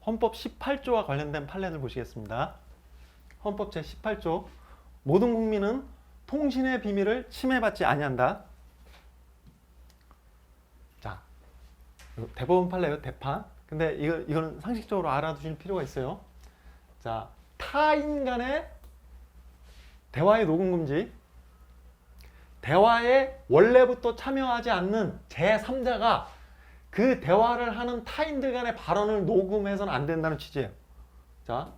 헌법 18조와 관련된 판례를 보시겠습니다. 헌법 제18조 모든 국민은 통신의 비밀을 침해받지 아니한다. 자, 대법원 판례요, 대판. 근데 이거는 상식적으로 알아두실 필요가 있어요. 자, 타인 간의 대화의 녹음 금지. 대화에 원래부터 참여하지 않는 제3자가 그 대화를 하는 타인들 간의 발언을 녹음해서는 안 된다는 취지예요. 자,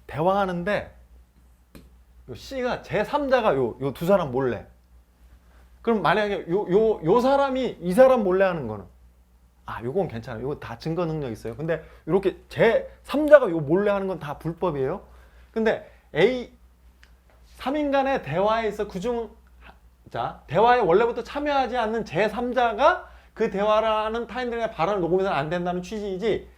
대화하는데 C가 제3자가 요 두 사람 몰래. 그럼 만약에 요 사람이 이 사람 몰래 하는 거는 요건 괜찮아요. 요거 다 증거 능력 있어요. 근데 이렇게 제3자가 요 몰래 하는 건 다 불법이에요. 근데 3인 간의 대화에 있어 대화에 원래부터 참여하지 않는 제3자가 그 대화를 하는 타인들의 발언을 녹음해서는 안 된다는 취지이지,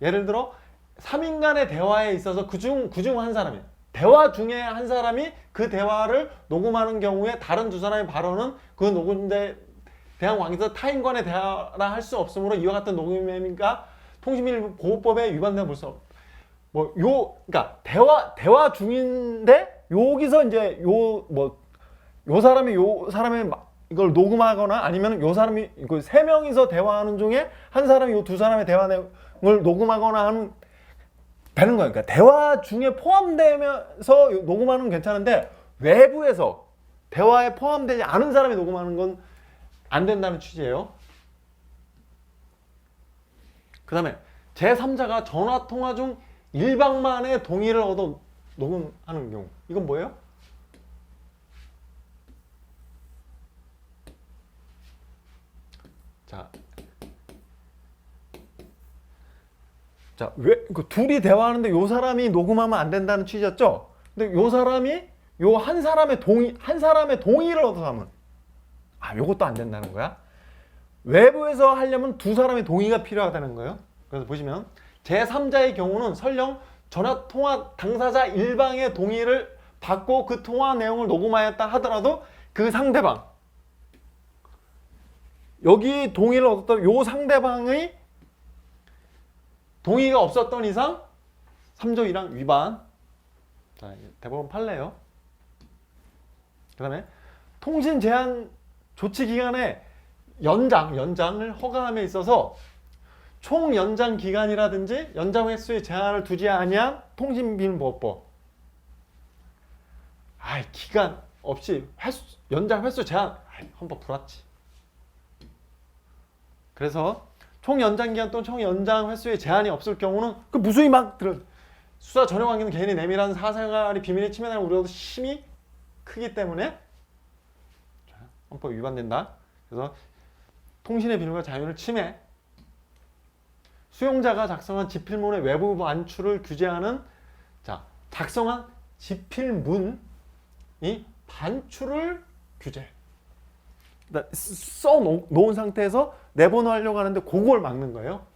예를 들어 3인 간의 대화에 있어서 그중 한 사람이, 대화 중에 한 사람이 그 대화를 녹음하는 경우에 다른 두 사람의 발언은 그 녹음에 대한 관계에서 타인 간의 대화라 할 수 없으므로 이와 같은 녹음행위가 통신비밀 보호법에 위반된다 볼 수 없. 그러니까 대화 중인데 여기서 이제 요 사람이 이걸 녹음하거나 아니면 요 사람이 세 명이서 대화하는 중에 한 사람이 요 두 사람의 대화 내용을 녹음하거나 하는 되는 거예요. 그러니까 대화 중에 포함되면서 녹음하는 건 괜찮은데 외부에서 대화에 포함되지 않은 사람이 녹음하는 건 안 된다는 취지예요. 그 다음에 제3자가 전화통화 중 일방만의 동의를 얻어 녹음하는 경우, 이건 뭐예요? 둘이 대화하는데 요 사람이 녹음하면 안 된다는 취지였죠? 근데 요 사람이 요 한 사람의 동의를 얻어서 하면 요것도 안 된다는 거야. 외부에서 하려면 두 사람의 동의가 필요하다는 거예요. 그래서 보시면 제3자의 경우는 설령 전화통화 당사자 일방의 동의를 받고 그 통화 내용을 녹음하였다 하더라도 그 상대방, 여기 동의를 얻었던 요 상대방의 동의가 없었던 이상 3조 1항 위반. 자, 대법원 판례요. 그 다음에 통신 제한 조치 기간의 연장을 허가함에 있어서 총 연장 기간이라든지 연장 횟수의 제한을 두지 아니한 통신비밀보호법. 기간 없이 연장 횟수 제한. 헌법 불합치. 그래서 총 연장 기간 또는 총 연장 횟수의 제한이 없을 경우는 그 무수히 수사 전혀 관계는 개인의 내밀한 사생활이 비밀에 침해되는 우려도 심히 크기 때문에 헌법 위반된다. 그래서 통신의 비밀과 자유를 침해. 수용자가 작성한 지필문의 외부 반출을 규제하는 작성한 지필문이 반출을 규제. 써놓은 상태에서 내보내려고 하는데 그걸 막는 거예요.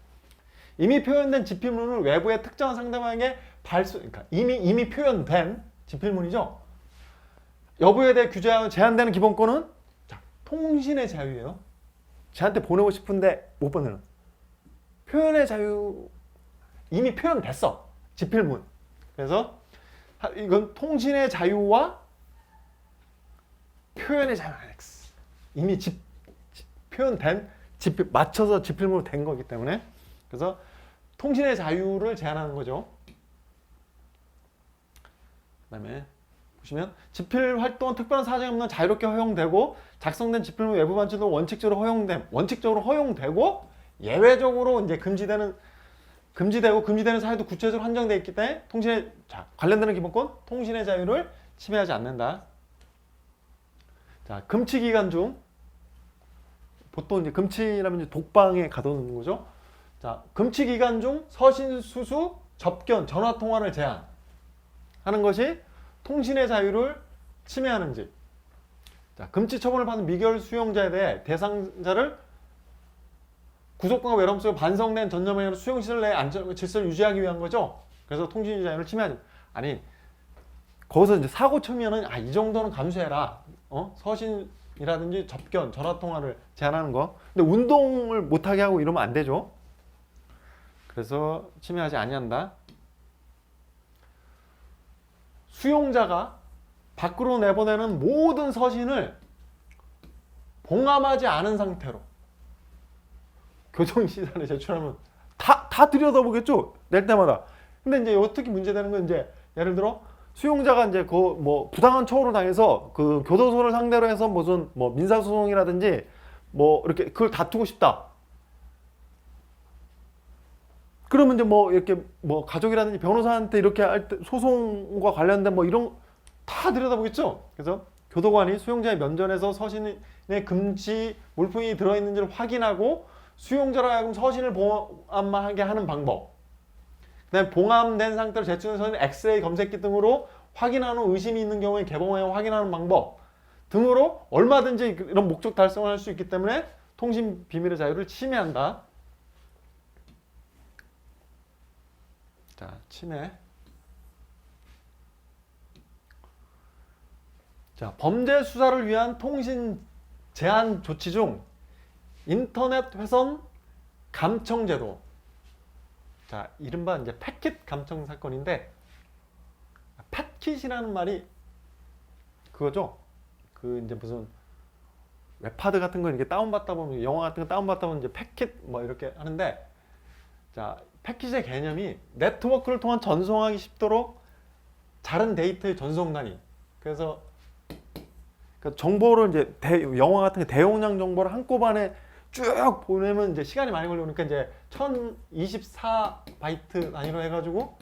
이미 표현된 지필문을 외부의 특정한 상대방에게 그러니까 이미 표현된 지필문이죠. 여부에 대해 규제하고 제한되는 기본권은 통신의 자유예요. 쟤한테 보내고 싶은데 못 보내는. 표현의 자유 이미 표현됐어. 지필문. 그래서 이건 통신의 자유와 표현의 자유 안엑스. 이미 표현된 맞춰서 지필문으로 된 거기 때문에, 그래서 통신의 자유를 제한하는 거죠. 그 다음에 보시면 지필 활동은 특별한 사정이 없는 자유롭게 허용되고 작성된 지필문 외부 반출도 원칙적으로 허용되고 예외적으로 이제 금지되는 사유도 구체적으로 한정되어 있기 때문에 관련되는 기본권 통신의 자유를 침해하지 않는다. 금치 기간 중 보통 이제 금치라면 이제 독방에 가둬놓는 거죠. 금치 기간 중 서신, 수수, 접견, 전화 통화를 제한하는 것이 통신의 자유를 침해하는지. 금치 처분을 받은 미결 수용자에 대해 대상자를 구속권과 외로움 속에 반성된 전념행위로 수용시설 내에 안전 질서를 유지하기 위한 거죠. 그래서 통신 자유를 침해하지. 거기서 이제 사고 쳐면은 이 정도는 감수해라. 서신 이라든지 접견, 전화 통화를 제한하는 거. 근데 운동을 못하게 하고 이러면 안 되죠. 그래서 침해하지 아니한다. 수용자가 밖으로 내보내는 모든 서신을 봉함하지 않은 상태로 교정시설에 제출하면 다 들여다보겠죠? 낼 때마다. 근데 이제 어떻게 문제되는 건 이제 예를 들어 수용자가 이제 그 뭐 부당한 처우를 당해서 그 교도소를 상대로 해서 무슨 뭐 민사소송이라든지 뭐 이렇게 그걸 다투고 싶다. 그러면 이제 뭐 이렇게 뭐 가족이라든지 변호사한테 이렇게 할 때 소송과 관련된 뭐 이런 다 들여다보겠죠. 그래서 교도관이 수용자의 면전에서 서신에 금지 물품이 들어있는지를 확인하고 수용자로 하여금 서신을 봉함하게 하는 방법. 그다음에 봉함된 상태로 제출된 서신을 엑스레이 검색기 등으로 확인한 후 의심이 있는 경우에 개봉하여 확인하는 방법 등으로 얼마든지 이런 목적 달성을 할 수 있기 때문에 통신 비밀의 자유를 침해한다. 자, 침해. 자, 범죄 수사를 위한 통신 제한 조치 중 인터넷 회선 감청 제도. 자, 이른바 이제 패킷 감청 사건인데, 패킷이라는 말이 그거죠. 그 이제 무슨 웹하드 같은 거 이렇게 다운받다 보면, 영화 같은 거 다운받다 보면 이제 패킷 뭐 이렇게 하는데, 자, 패킷의 개념이 네트워크를 통한 전송하기 쉽도록 다른 데이터의 전송단위. 그래서 그 정보를 이제 영화 같은 게 대용량 정보를 한꺼번에 쭉 보내면 이제 시간이 많이 걸리니까 이제 1024바이트 단위로 해가지고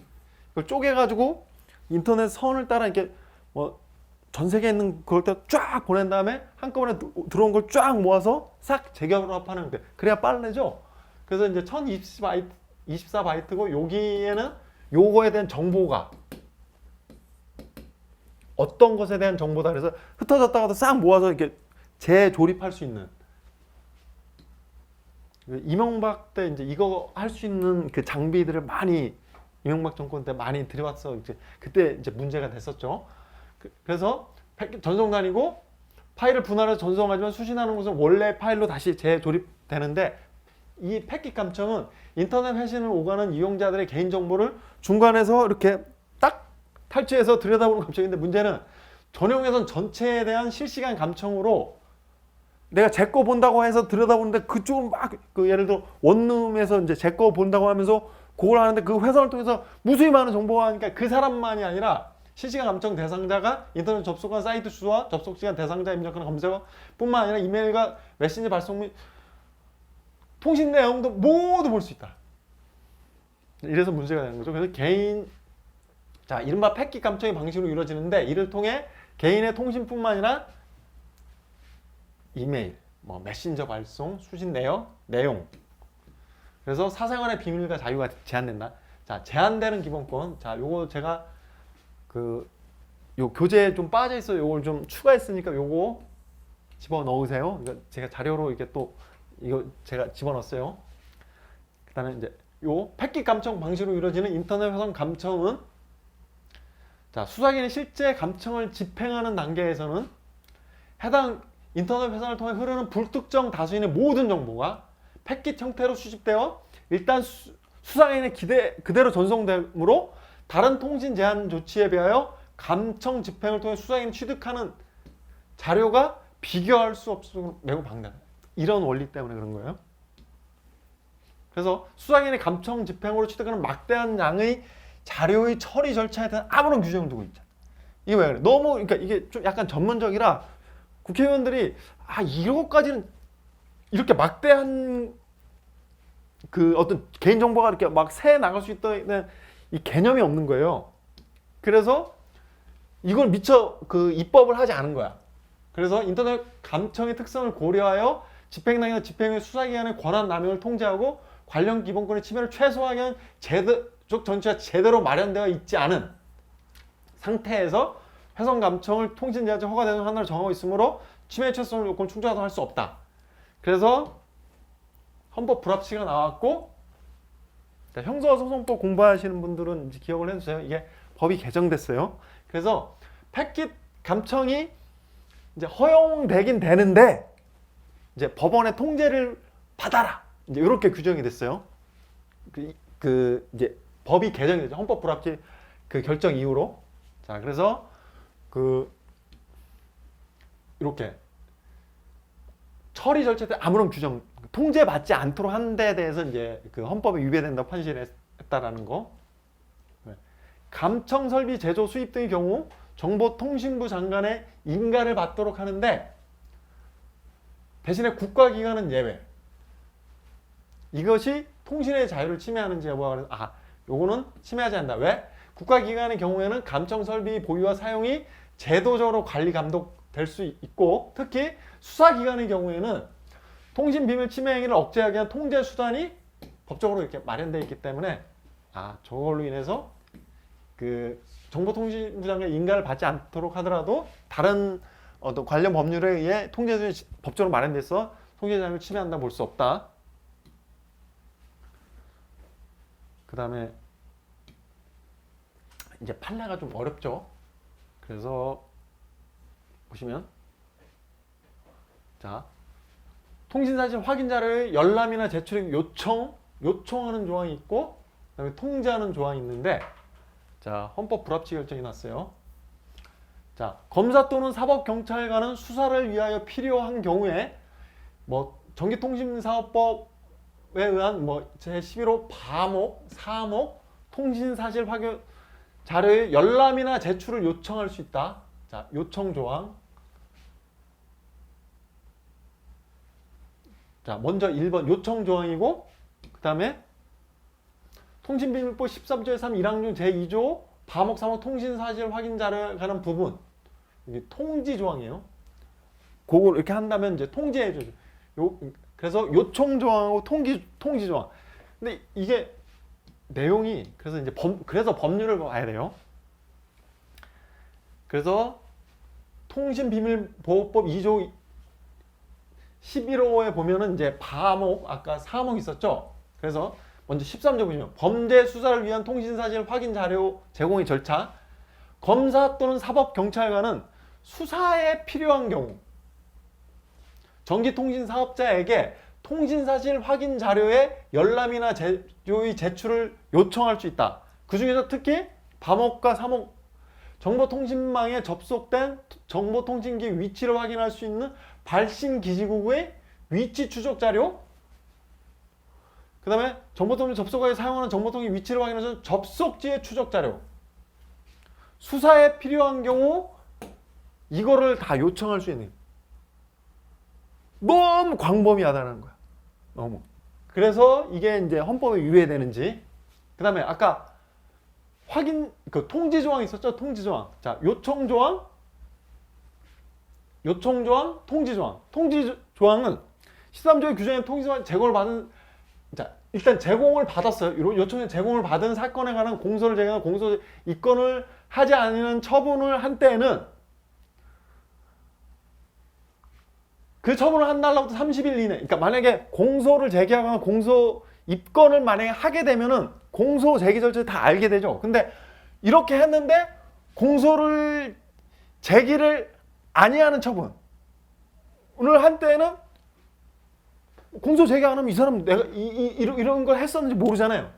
그걸 쪼개가지고 인터넷 선을 따라 이렇게 뭐 전 세계에 있는 그걸 쫙 보낸 다음에 한꺼번에 들어온 걸 쫙 모아서 싹 재결합하는 데 그래야 빠르죠. 그래서 이제 1024바이트고 여기에는 요거에 대한 정보가 어떤 것에 대한 정보다 그래서 흩어졌다가도 싹 모아서 이렇게 재조립할 수 있는. 이명박 때 이제 이거 할 수 있는 그 장비들을 많이 이명박 정권 때 많이 들여왔어. 이제 그때 이제 문제가 됐었죠. 그래서 전송단이고 파일을 분할해서 전송하지만 수신하는 것은 원래 파일로 다시 재조립되는데 이 패킷 감청은 인터넷 회신을 오가는 이용자들의 개인 정보를 중간에서 이렇게 딱 탈취해서 들여다보는 감청인데 문제는 전용회선 전체에 대한 실시간 감청으로 내가 제 거 본다고 해서 들여다보는데 그쪽은 막 그 예를 들어 원룸에서 이제 제 거 본다고 하면서 그걸 하는데 그 회선을 통해서 무수히 많은 정보가 하니까 그 사람만이 아니라 실시간 감청 대상자가 인터넷 접속한 사이트 주소와 접속 시간 대상자 입력하는 검색어 뿐만 아니라 이메일과 메신저 발송 및 통신 내용도 모두 볼 수 있다. 이래서 문제가 되는 거죠. 그래서 개인 자 이른바 패킷 감청의 방식으로 이루어지는데 이를 통해 개인의 통신뿐만 아니라 이메일, 뭐 메신저 발송, 수신 내용. 그래서 사생활의 비밀과 자유가 제한된다. 자, 제한되는 기본권. 자, 요거 제가 요 교재에 좀 빠져 있어. 요걸 좀 추가했으니까 요거 집어 넣으세요. 이거 제가 자료로 이렇게 또 이거 제가 집어 넣었어요. 그다음에 이제 요 패킷 감청 방식으로 이루어지는 인터넷 회선 감청은 자, 수사기관이 실제 감청을 집행하는 단계에서는 해당 인터넷 회선을 통해 흐르는 불특정 다수인의 모든 정보가 패킷 형태로 수집되어 일단 수사기관에 그대로 전송되므로 다른 통신 제한 조치에 비하여 감청 집행을 통해 수사기관이 취득하는 자료가 비교할 수 없을 매우 방대하다. 이런 원리 때문에 그런 거예요. 그래서 수사기관이 감청 집행으로 취득하는 막대한 양의 자료의 처리 절차에 대한 아무런 규정을 두고 있잖아. 이게 왜 그래? 너무 그러니까 이게 좀 약간 전문적이라 국회의원들이 이거까지는 이렇게 막대한 그 어떤 개인 정보가 이렇게 막 새 나갈 수 있다는 이 개념이 없는 거예요. 그래서 이걸 미처 그 입법을 하지 않은 거야. 그래서 인터넷 감청의 특성을 고려하여 집행당이나 집행의 수사기관의 권한 남용을 통제하고 관련 기본권의 침해를 최소화하기 위한 제도적 전체가 제대로 마련되어 있지 않은 상태에서 회선 감청을 통신 제한제 허가되는 하나를 정하고 있으므로 침해 최소한 요건 충족하도록 할 수 없다. 그래서 헌법 불합치가 나왔고 형사소송법 공부하시는 분들은 이제 기억을 해주세요. 이게 법이 개정됐어요. 그래서 패킷 감청이 이제 허용되긴 되는데 이제 법원의 통제를 받아라. 이제 이렇게 규정이 됐어요. 이제 법이 개정이 됐죠. 헌법 불합치 그 결정 이후로. 자, 그래서 이렇게 처리 절차 때 아무런 규정, 통제받지 않도록 하는 데 대해서 이제 그 헌법에 위배된다고 판시했다라는 거. 감청 설비 제조 수입 등의 경우 정보통신부 장관의 인가를 받도록 하는데 대신에 국가기관은 예외. 이것이 통신의 자유를 침해하는지 여부가 요거는 침해하지 않는다. 왜? 국가기관의 경우에는 감청 설비 보유와 사용이 제도적으로 관리 감독될 수 있고 특히 수사기관의 경우에는 통신비밀 침해 행위를 억제하기 위한 통제 수단이 법적으로 이렇게 마련되어 있기 때문에 저걸로 인해서 그 정보통신부 장관의 인가를 받지 않도록 하더라도 다른 어떤 관련 법률에 의해 통제 수단이 법적으로 마련돼서 통제 자유를 침해한다 볼 수 없다. 그 다음에 이제 판례가 좀 어렵죠. 그래서 보시면 자 통신사실 확인자를 열람이나 제출의 요청하는 조항이 있고 그다음에 통지하는 조항이 있는데 자 헌법 불합치 결정이 났어요. 자 검사 또는 사법경찰관은 수사를 위하여 필요한 경우에 뭐 전기통신사업법에 의한 뭐 제11호 바목, 사목, 통신사실 확인 자료의 열람이나 제출을 요청할 수 있다. 자 요청 조항. 자 먼저 1번 요청 조항이고 그 다음에 통신비밀법 13조의 3 1항 중 제2조 바목, 사목, 통신사실 확인 자료에 관한 부분 이게 통지 조항이에요. 그걸 이렇게 한다면 이제 통지해줘요. 그래서 요청 조항하고 통지 조항. 근데 이게 내용이 그래서 이제 그래서 법률을 봐야 돼요. 그래서 통신비밀보호법 2조 11호에 보면은 이제 바목 아까 사목 있었죠. 그래서 먼저 13조 보시면 범죄 수사를 위한 통신사실 확인 자료 제공의 절차. 검사 또는 사법경찰관은 수사에 필요한 경우 전기통신사업자에게 통신사실 확인 자료의 열람이나 제출을 요청할 수 있다. 그 중에서 특히 바목과 사목 정보통신망에 접속된 정보통신기 위치를 확인할 수 있는 발신기지국의 위치 추적 자료 그 다음에 정보통신 접속하기 사용하는 정보통신 위치를 확인하는 접속지의 추적 자료 수사에 필요한 경우 이거를 다 요청할 수 있는 너무 광범위하다는 거야. 너무. 그래서 이게 이제 헌법에 위배되는지 그 다음에 아까 확인 그 통지 조항 있었죠. 통지 조항. 자 요청 조항 통지 조항. 통지 조항은 13조의 규정에 통지 조항 제공을 받은 자 일단 제공을 받았어요. 요청에 제공을 받은 사건에 관한 공소를 제공한 공소 입건을 하지 않는 처분을 한 때에는 그 처분을 한 날로부터 30일 이내. 그러니까 만약에 공소를 제기하거나 공소 입건을 만약에 하게 되면은 공소 제기 절차를 다 알게 되죠. 근데 이렇게 했는데 공소를 제기를 아니하는 처분을 한 때는 공소 제기 안 하면 이 사람 내가 이런 걸 했었는지 모르잖아요.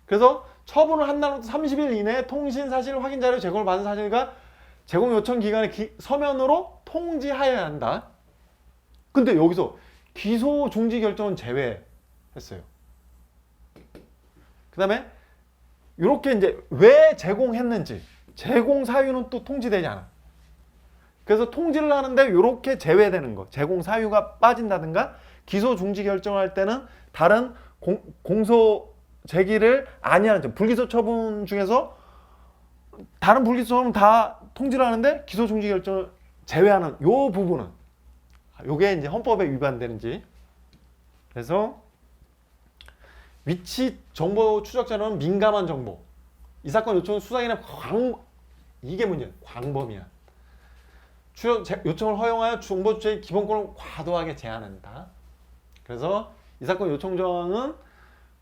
그래서 처분을 한 날부터 30일 이내에 통신 사실 확인 자료 제공을 받은 사실과 제공 요청 기간에 서면으로 통지하여야 한다. 근데 여기서 기소 중지 결정은 제외했어요. 그 다음에 이렇게 이제 왜 제공했는지 제공 사유는 또 통지되지 않아. 그래서 통지를 하는데 이렇게 제외되는 거. 제공 사유가 빠진다든가 기소 중지 결정할 때는 다른 공소 제기를 아니하는 점. 불기소 처분 중에서 다른 불기소 처분 다 통지를 하는데 기소 중지 결정을 제외하는 요 부분은 요게 이제 헌법에 위반되는지. 그래서 위치 정보 추적 자료는 민감한 정보. 이 사건 요청 수사기관의 이게 문제야. 광범위한. 요청을 허용하여 정보 주체의 기본권을 과도하게 제한한다. 그래서 이 사건 요청 조항은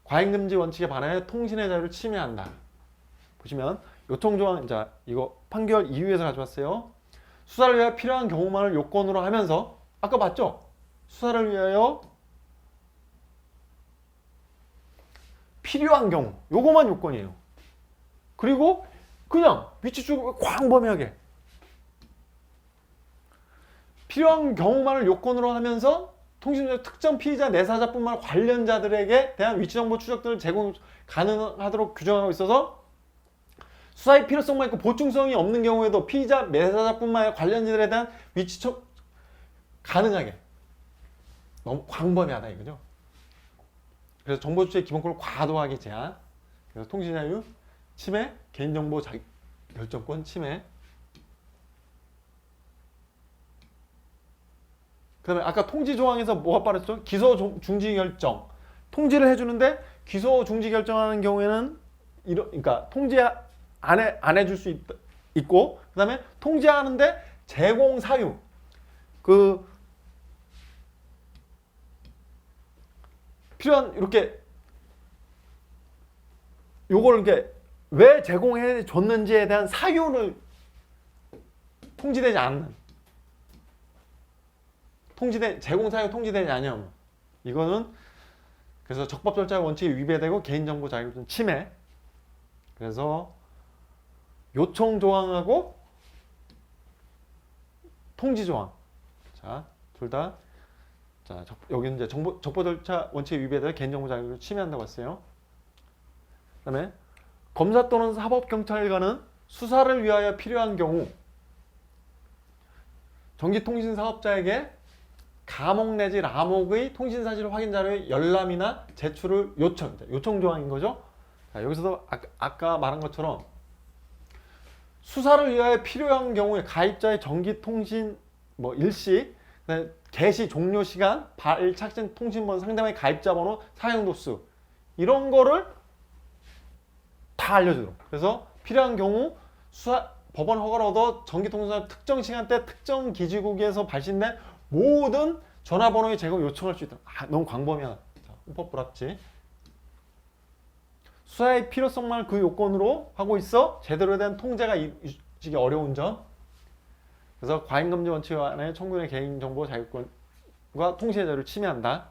과잉금지 원칙에 반하여 통신의 자유를 침해한다. 보시면 요청 조항 자 이거 판결 이유에서 가져왔어요. 수사를 위하여 필요한 경우만을 요건으로 하면서 아까 봤죠? 수사를 위하여 필요한 경우 요거만 요건이에요. 그리고 그냥 위치 쭉 광범위하게 필요한 경우만을 요건으로 하면서 통신적 특정 피의자 내사자뿐만 관련자들에게 대한 위치정보 추적들을 제공 가능하도록 규정하고 있어서 수사의 필요성만 있고 보충성이 없는 경우에도 피의자 내사자뿐만 아니라 관련자들에 대한 위치척 가능하게 너무 광범위하다 이거죠. 그래서 정보 주체의 기본권을 과도하게 제한. 그래서 통신 자유 침해, 개인정보 결정권 침해. 그 다음에 아까 통지 조항에서 뭐가 빠졌죠? 기소 중지 결정. 통지를 해주는데 기소 중지 결정하는 경우에는 그러니까 통지 안 해줄 수 있고, 그 다음에 통지하는데 제공 사유. 필요한 이렇게 요거를 이렇게 왜 제공해 줬는지에 대한 사유를 통지되지 않는 제공 사유 통지되지 않으면 이거는 그래서 적법 절차 원칙이 위배되고 개인정보 자유권 침해. 그래서 요청 조항하고 통지 조항. 자, 둘 다. 자, 여기는 이제 적법 절차 원칙이 위배되고 개인정보 자유를 침해한다고 했어요. 그다음에 검사 또는 사법경찰관은 수사를 위하여 필요한 경우 전기통신 사업자에게 감옥 내지 라목의 통신사실 확인 자료의 열람이나 제출을 요청 조항인 거죠. 자, 여기서도 아까 말한 것처럼 수사를 위하여 필요한 경우에 가입자의 전기통신 일시, 개시 종료 시간, 발 착신 통신번호, 상대방의 가입자 번호, 사용 도수 이런 거를 다 알려주도록. 그래서 필요한 경우 법원 허가를 얻어 전기통신사 특정 시간대 특정 기지국에서 발신된 모든 전화번호의 제공 요청할 수 있다. 너무 광범위하다. 헌법 불합치. 수사의 필요성만 그 요건으로 하고 있어 제대로 된 통제가 이루어지기 어려운 점. 그래서 과잉금지 원칙 안에 청구인의 개인정보 자유권과 통신의 자유를 침해한다.